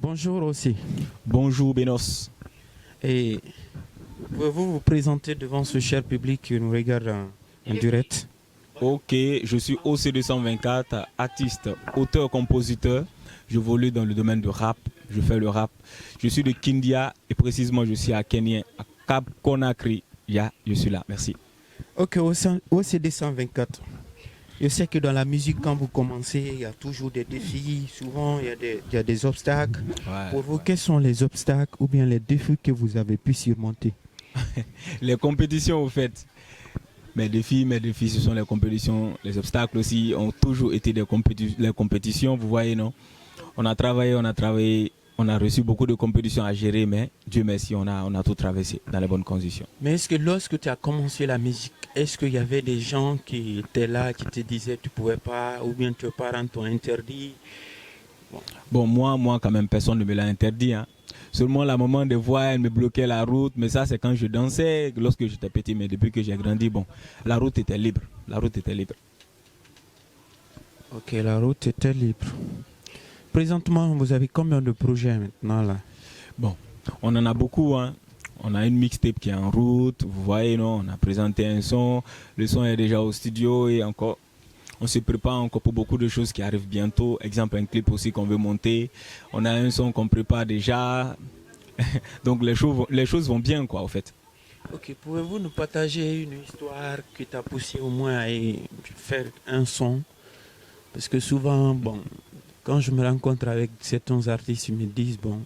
Bonjour aussi. Bonjour Benos. Et pouvez-vous vous présenter devant ce cher public qui nous regarde en direct? Ok, je suis OC224, artiste, auteur, compositeur. Je volais dans le domaine de rap, je fais le rap. Je suis de Kindia et précisément je suis à Kenya, à Cap Conakry. Je suis là, merci. Ok, OCD 124. Je sais que dans la musique, quand vous commencez, il y a toujours des défis. Souvent, il y a des obstacles. Ouais, Pour vous, ouais. quels sont les obstacles ou bien les défis que vous avez pu surmonter? Les compétitions, au fait. Mes défis, ce sont les compétitions. Les obstacles aussi ont toujours été les compétitions, vous voyez, non? On a travaillé, on a reçu beaucoup de compétitions à gérer, mais Dieu merci, on a tout traversé dans les bonnes conditions. Mais est-ce que lorsque tu as commencé la musique, est-ce qu'il y avait des gens qui étaient là, qui te disaient que tu ne pouvais pas, ou bien tes parents t'ont interdit? Bon, moi, quand même, personne ne me l'a interdit, hein. Seulement la maman des voix, elle me bloquait la route, mais ça c'est quand je dansais, lorsque j'étais petit, mais depuis que j'ai grandi, bon, la route était libre, la route était libre. Ok, la route était libre. Présentement, vous avez combien de projets maintenant là? Bon, on en a beaucoup, hein. On a une mixtape qui est en route, vous voyez, non, on a présenté un son, le son est déjà au studio et encore, on se prépare encore pour beaucoup de choses qui arrivent bientôt. Exemple, un clip aussi qu'on veut monter. On a un son qu'on prépare déjà. Donc les choses vont bien, quoi, en fait. Ok, pouvez-vous nous partager une histoire qui t'a poussé au moins à faire un son? Parce que souvent, bon, quand je me rencontre avec certains artistes, ils me disent, bon,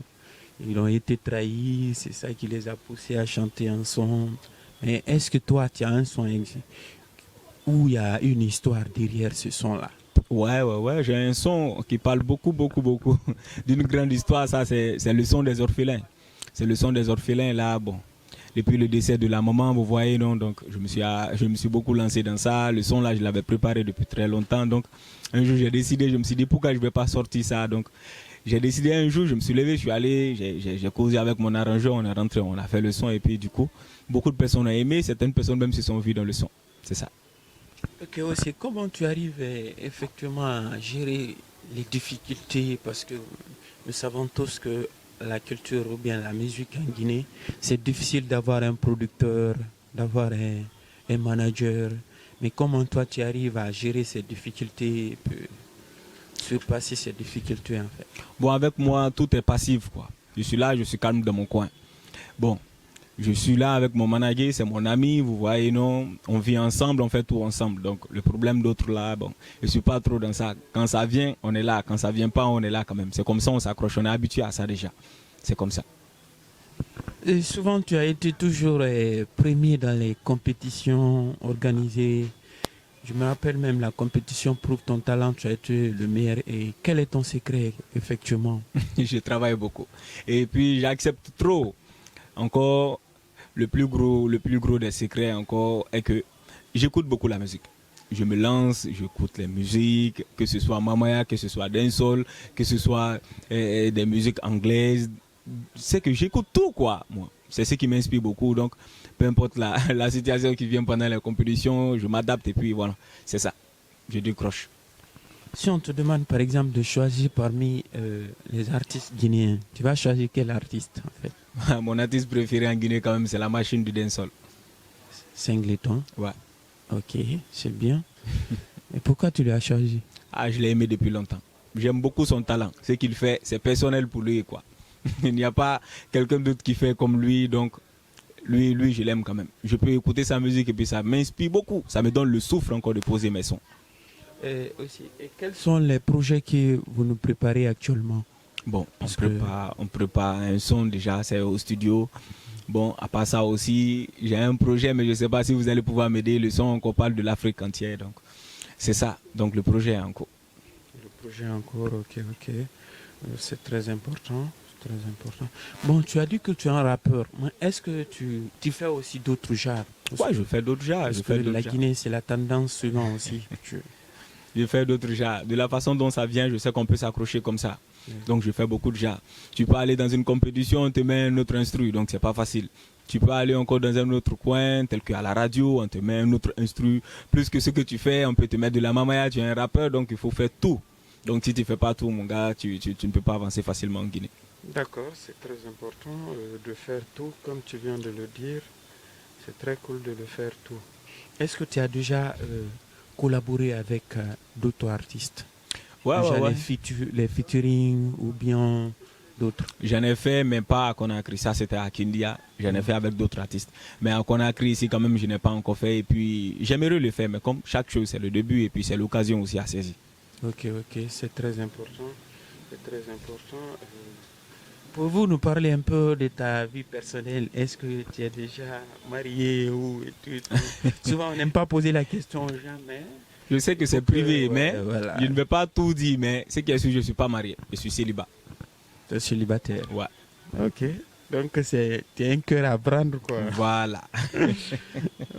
ils ont été trahis, c'est ça qui les a poussés à chanter un son. Mais est-ce que toi, tu as un son où il y a une histoire derrière ce son-là? Ouais, j'ai un son qui parle beaucoup d'une grande histoire. Ça, c'est le son des orphelins. C'est le son des orphelins, là, bon. Depuis le décès de la maman, vous voyez, non, donc je me suis beaucoup lancé dans ça. Le son, là, je l'avais préparé depuis très longtemps. Donc, un jour, j'ai décidé, je me suis dit, pourquoi je ne vais pas sortir ça? Donc, j'ai décidé un jour, je me suis levé, je suis allé, j'ai causé avec mon arrangeur, on est rentré, on a fait le son. Et puis, du coup, beaucoup de personnes ont aimé. Certaines personnes même se sont vues dans le son. C'est ça. Ok, aussi, comment tu arrives effectivement à gérer les difficultés? Parce que nous savons tous que la culture ou bien la musique en Guinée, c'est difficile d'avoir un producteur, d'avoir un manager. Mais comment toi tu arrives à gérer ces difficultés, surpasser ces difficultés en fait? Bon, avec moi, tout est passif, quoi. Je suis là, je suis calme dans mon coin. Bon, je suis là avec mon manager, c'est mon ami, vous voyez, non, on vit ensemble, on fait tout ensemble. Donc, le problème d'autres là, bon, je ne suis pas trop dans ça. Quand ça vient, on est là. Quand ça vient pas, on est là quand même. C'est comme ça, on s'accroche, on est habitué à ça déjà. C'est comme ça. Et souvent tu as été toujours premier dans les compétitions organisées. Je me rappelle même la compétition Prouve ton talent, tu as été le meilleur. Et quel est ton secret, effectivement? Je travaille beaucoup. Et puis, j'accepte trop. Encore, le plus gros des secrets encore est que j'écoute beaucoup la musique. Je me lance, j'écoute les musiques, que ce soit Mamaya, que ce soit dancehall, que ce soit des musiques anglaises. C'est que j'écoute tout, quoi, moi. C'est ce qui m'inspire beaucoup. Donc, peu importe la situation qui vient pendant les compétitions, je m'adapte et puis voilà, c'est ça. Je décroche. Si on te demande par exemple de choisir parmi les artistes guinéens, tu vas choisir quel artiste en fait? Mon artiste préféré en Guinée, quand même, c'est la machine du dancehall. Singleton. Ouais. Ok, c'est bien. Et pourquoi tu l'as choisi? Ah, je l'ai aimé depuis longtemps. J'aime beaucoup son talent. Ce qu'il fait, c'est personnel pour lui, quoi. Il n'y a pas quelqu'un d'autre qui fait comme lui, donc lui, je l'aime quand même. Je peux écouter sa musique et puis ça m'inspire beaucoup. Ça me donne le souffle encore de poser mes sons. Et quels sont les projets que vous nous préparez actuellement? Bon, on prépare un son déjà, c'est au studio. Bon, à part ça aussi, j'ai un projet, mais je ne sais pas si vous allez pouvoir m'aider. Le son, on parle de l'Afrique entière, donc c'est ça. Donc le projet est en cours. Le projet en cours, ok. C'est très important. C'est très important. Bon, tu as dit que tu es un rappeur. Mais est-ce que tu fais aussi d'autres genres? Ouais, je fais d'autres genres. Parce que la Guinée, c'est la tendance souvent aussi. Je fais d'autres genres. De la façon dont ça vient, je sais qu'on peut s'accrocher comme ça. Donc je fais beaucoup de genres. Tu peux aller dans une compétition, on te met un autre instru, donc c'est pas facile. Tu peux aller encore dans un autre coin, tel qu'à la radio, on te met un autre instru. Plus que ce que tu fais, on peut te mettre de la mamaya, tu es un rappeur, donc il faut faire tout. Donc si tu ne fais pas tout, mon gars, tu ne peux pas avancer facilement en Guinée. D'accord, c'est très important de faire tout, comme tu viens de le dire. C'est très cool de le faire tout. Est-ce que tu as déjà collaboré avec d'autres artistes? Ouais, ouais, Déjà ouais. les featuring ou bien d'autres? J'en ai fait, mais pas à Conakry. Ça, c'était à Kindia. J'en ai fait avec d'autres artistes. Mais à Conakry, ici, quand même, je n'ai pas encore fait. Et puis, j'aimerais le faire, mais comme chaque chose, c'est le début et puis c'est l'occasion aussi à saisir. Ok, ok, c'est très important. C'est très important. Pouvez-vous nous parler un peu de ta vie personnelle? Est-ce que tu es déjà marié ou et tout, et tout? Souvent, on n'aime pas poser la question aux gens, mais Je sais que c'est faut que, privé, ouais, mais voilà. je ne vais pas tout dire. Mais ce qui est sûr, je ne suis pas marié. Je suis célibat. Tu es célibataire. Ouais. Ok. Donc, tu as un cœur à prendre, quoi. Voilà.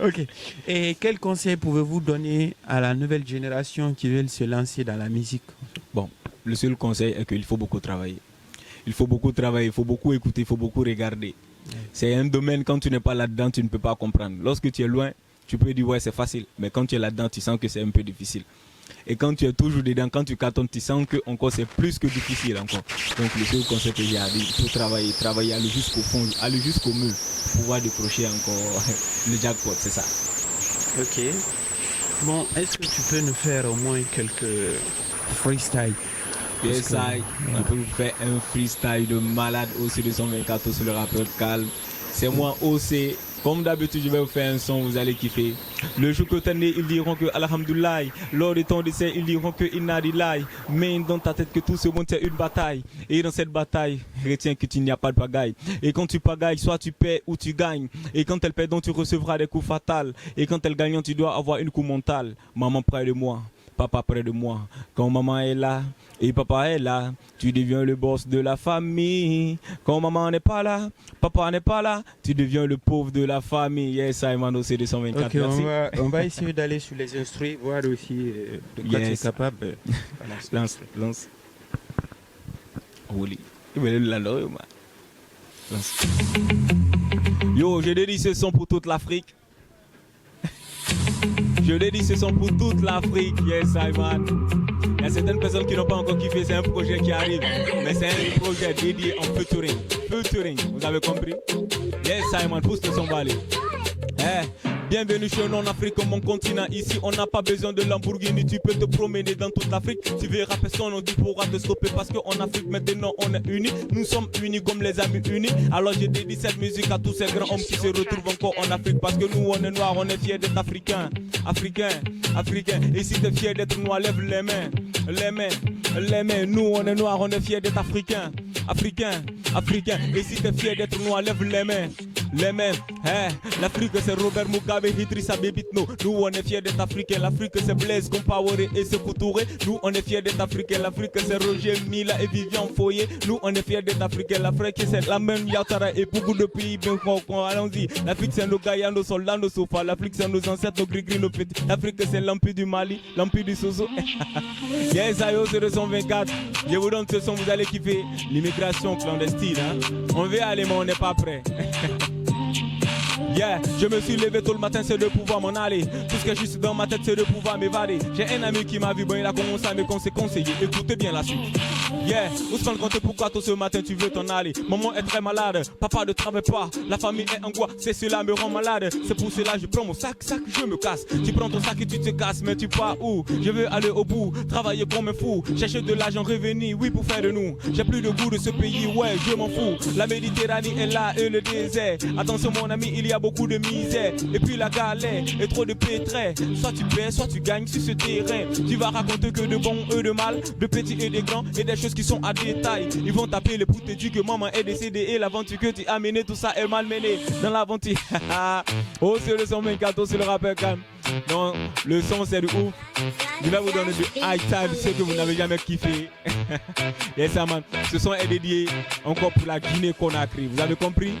Ok. Et quel conseil pouvez-vous donner à la nouvelle génération qui veut se lancer dans la musique? Bon, le seul conseil est qu'il faut beaucoup travailler. Il faut beaucoup travailler, il faut beaucoup écouter, il faut beaucoup regarder. C'est un domaine, quand tu n'es pas là-dedans, tu ne peux pas comprendre. Lorsque tu es loin, tu peux dire ouais, c'est facile. Mais quand tu es là-dedans, tu sens que c'est un peu difficile. Et quand tu es toujours dedans, quand tu cartonnes, tu sens que encore c'est plus que difficile encore. Donc le seul conseil que j'ai à dire, il faut travailler, travailler, aller jusqu'au fond, aller jusqu'au mur pour pouvoir décrocher encore le jackpot, c'est ça. Ok. Bon, est-ce que tu peux nous faire au moins quelques freestyle? Yes, Parce que- je peux vous faire un freestyle de malade aussi de 124 sur le rappeur calme. C'est moi aussi. Comme d'habitude, je vais vous faire un son, vous allez kiffer. Le jour que t'es né, ils diront que Alhamdoulilah. Lors de ton décès, ils diront que Inna Lillahi. Mais dans ta tête que tout ce monde c'est une bataille. Et dans cette bataille, retiens que tu n'y a pas de pagaille. Et quand tu pagailles, soit tu paies ou tu gagnes. Et quand elle paie, donc tu recevras des coups fatals. Et quand elle gagne, tu dois avoir une coup mentale. Maman près de moi, papa près de moi. Quand maman est là et papa est là, tu deviens le boss de la famille. Quand maman n'est pas là, papa n'est pas là, tu deviens le pauvre de la famille. Yes, Simon, c'est 224. Ok, Merci. on va essayer d'aller sur les instruits, voir aussi de quoi tu es Yes. capable. Voilà. Lance. Holy. Il veut le lance. Lance. Yo, je dédie ce son pour toute l'Afrique. Je dédie ce son pour toute l'Afrique. Yes, Simon. Il y a certaines personnes qui n'ont pas encore kiffé, c'est un projet qui arrive. Mais c'est un projet dédié en featuring. Featuring, vous avez compris? Yes, Simon, pousse le son, va aller. Bienvenue chez nous en Afrique, mon continent. Ici, on n'a pas besoin de Lamborghini. Tu peux te promener dans toute l'Afrique. Tu verras personne, on pourra te stopper parce qu'en Afrique, maintenant, on est unis. Nous sommes unis comme les amis unis. Alors, je dédie cette musique à tous ces grands hommes qui se retrouvent encore en Afrique. Parce que nous, on est noirs, on est fiers d'être africains. Africains. Et si t'es fier d'être noir, lève les mains. Les mains. Nous, on est noirs, on est fiers d'être africains. Africains. Et si t'es fier d'être noir, lève les mains. L'Afrique c'est Robert Mugabe, Idrissa Bebitno. Nous on est fiers d'être africains. L'Afrique c'est Blaise Compaoré et Sékou Touré. Nous on est fiers d'être africains. L'Afrique c'est Roger Mila et Vivian Foyer. Nous on est fiers d'être africains. L'Afrique c'est la même Yatara et beaucoup de pays bien allons-y. L'Afrique c'est nos gaïas, nos soldats, nos sofas. L'Afrique c'est nos ancêtres, nos gris-gris, nos petits. L'Afrique c'est l'Empire du Mali, l'Empire du Soso. Yes, ayo c'est 224. Je vous donne ce son, vous allez kiffer. L'immigration clandestine, hein. On veut aller mais on n'est pas prêt. Yeah, je me suis levé tôt le matin, c'est de pouvoir m'en aller. Tout ce que je suis dans ma tête, c'est de pouvoir m'évader. J'ai un ami qui m'a vu, bon, il a commencé à me conseiller. Écoutez bien la suite. Yeah, Ousmane, quand pourquoi tôt ce matin tu veux t'en aller? Maman est très malade, papa ne travaille pas. La famille est en angoisse, c'est cela me rend malade. C'est pour cela que je prends mon sac, je me casse. Tu prends ton sac et tu te casses, mais tu pars où? Je veux aller au bout, travailler comme un fou. Chercher de l'argent, revenir, oui, pour faire de nous. J'ai plus de goût de ce pays, ouais, je m'en fous. La Méditerranée est là et le désert. Attention, mon ami, il y a beaucoup de misère. Et puis la galère et trop de pétrés. Soit tu perds, soit tu gagnes sur ce terrain. Tu vas raconter que de bons et de mal, de petits et de grands, et des choses qui sont à détail. Ils vont t'appeler pour te dire que maman est décédée et l'aventure que tu as menée, tout ça est mal mené. Dans l'aventure, oh c'est le son 24, c'est le rappeur calme. Non, le son c'est de ouf. Je vais vous donner du high time, ce que vous n'avez jamais kiffé. Yes, man. Ce son est dédié encore pour la Guinée-Conakry. Vous avez compris?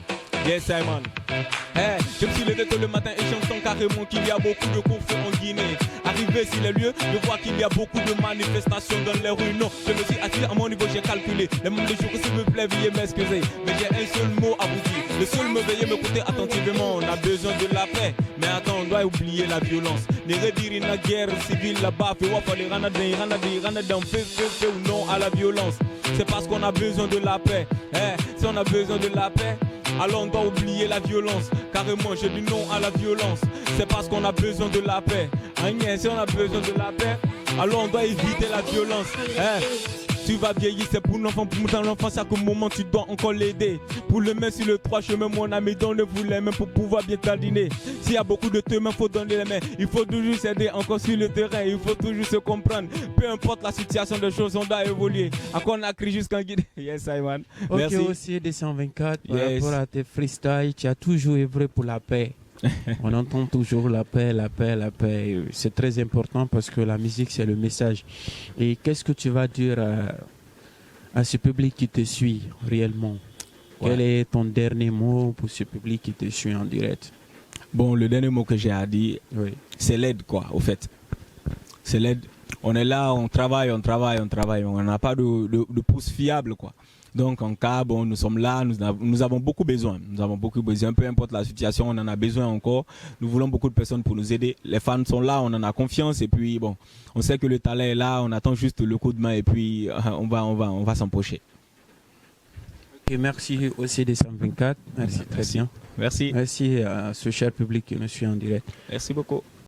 Yes, Simon. Je me suis levé tôt le matin et j'entends carrément qu'il y a beaucoup de couvre-feu en Guinée. Arrivé sur les lieux, je vois qu'il y a beaucoup de manifestations dans les rues. Non, je me suis assis à mon niveau, j'ai calculé. Le nombre de jours, s'il vous plaît, veuillez m'excuser. Mais j'ai un seul mot à vous dire. Le seul mot, veuillez m'écouter attentivement. On a besoin de la paix. Mais attends, on doit oublier la violence. Ne redire une guerre civile là-bas. Fais voir les ranadins, fais ou non à la violence. c'est parce qu'on a besoin de la paix. Si on a besoin de la paix, alors on doit oublier la violence. Carrément, je dis non à la violence. C'est parce qu'on a besoin de la paix. Si on a besoin de la paix, alors on doit éviter la violence. Tu vas vieillir, c'est pour l'enfant, pour ton enfant, chaque moment tu dois encore l'aider. Pour le mettre sur le 3 chemin, mon ami, donne-vous les mains pour pouvoir bien t'adiner. S'il y a beaucoup de teumins, il faut donner les mains. Il faut toujours s'aider encore sur le terrain, il faut toujours se comprendre. Peu importe la situation des choses, on doit évoluer. Encore on a crié jusqu'en guide. Yes, Simon. Merci. Ok, aussi des 124, par rapport à tes freestyles, tu as toujours œuvré pour la paix. On entend toujours la paix, la paix, la paix. C'est très important parce que la musique, c'est le message. Et qu'est-ce que tu vas dire à ce public qui te suit réellement? Quel est ton dernier mot pour ce public qui te suit en direct? Bon, le dernier mot que j'ai à dire, c'est l'aide, quoi, au fait. C'est l'aide. On est là, on travaille. On n'a pas de pouce fiable, quoi. Donc en cas, bon, nous sommes là, nous avons beaucoup besoin. Peu importe la situation, on en a besoin encore. Nous voulons beaucoup de personnes pour nous aider. Les fans sont là, on en a confiance et puis bon, on sait que le talent est là, on attend juste le coup de main et puis on va s'empocher. Ok, merci aussi des 124. Merci très bien. Merci. Merci à ce cher public qui nous suit en direct. Merci beaucoup.